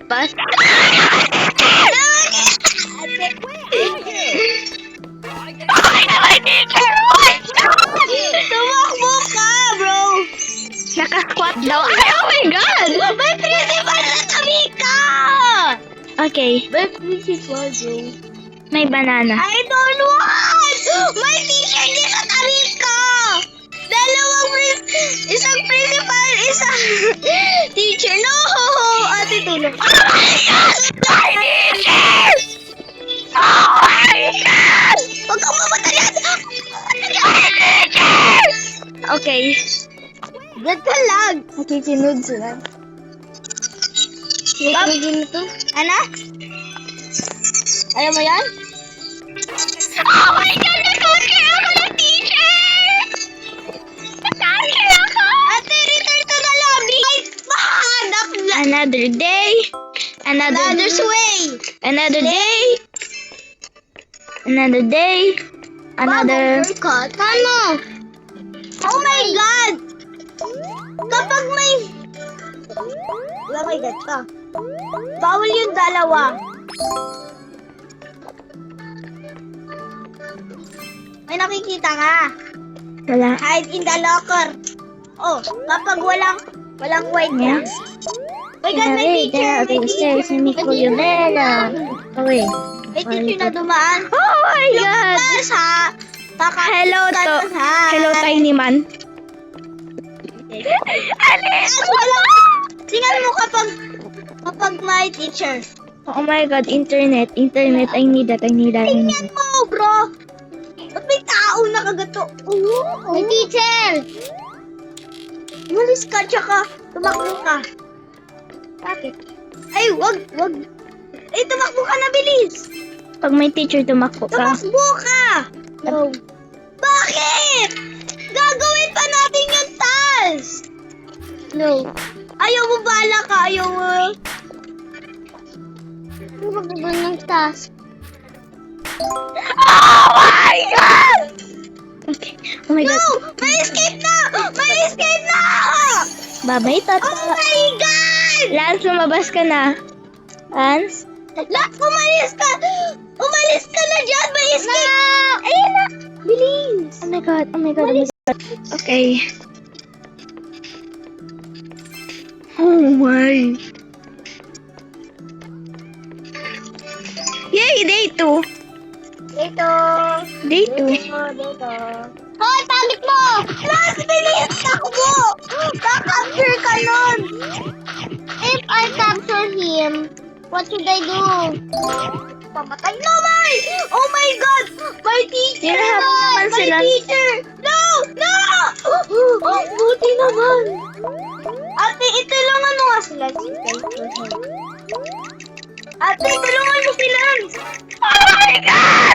Tapos? Okay naman, teacher! Tumakbo ka, bro! Naka-squat daw. Ay, oh my God! May principal na tabi ka! Okay, May principal, bro. may banana. I don't want! May teacher din sa tabi ka! Isang principal, isang teacher. No! Ate, tulong. Oh my God! My teacher! Oh my God! Huwag kang mamatayan! My teacher! Okay. Ba't ka lang? Nakikinog sila. Nakikinig to? Ano? Ayaw mo yan? Oh my God! Nag-care ako ng teacher! Nag-care ako! Ate, return to the lobby! Ay, mahanap na! Another day. Another way! Another day. Another day. Another. Cut. Ano? Oh my God! Kapag may... Oh my God ka. Bawal yung dalawa. May nakikita ka. Wala. Hide in the locker. Oh, kapag walang white Yeah. box. My God, may teacher. May teacher. Away. May teacher na dumaan. Oh my God. Lumabas ha. Hello to. Hello, tiny man. Alis! Tingnan mo kapag may teacher. Oh my God, internet. Internet. I need that. Tingnan mo, bro. Ba't may tao na kagato? May teacher. Umalis ka, tsaka tumakbo ka. Bakit? Ay, wag. Ay, tumakbo ka na, bilis. Pag may teacher, tumakbo ka. Tumakbo ka. No. Bakit? Gagawin pa natin yung task. No. Ayaw mo, bala ka. Ayaw mo. Ano ba gagawin ng task? Oh my God! Okay. Oh my No! God. May escape na! May escape na! Babay, tata. Oh my God! Lance, lumabas ka na. Lance? Lats, umalis ka! Umalis ka na dyan! May escape! Ayun na! Bilis! Oh my God. Oh my God. Oh my God. Okay. Oh my. Yay, day 2. Dito! Day 2. Dito! Hoy, pagit mo! Lats, bilis! Takbo! Kakapture ka nun! If I capture him, what should I do? Pamatay naman! Oh my God! My teacher! Hinahabol naman My sila. teacher! No! No! Oh, buti naman! Ate, itulungan mo nga sila. Ate, tulungan mo sila! Oh my God!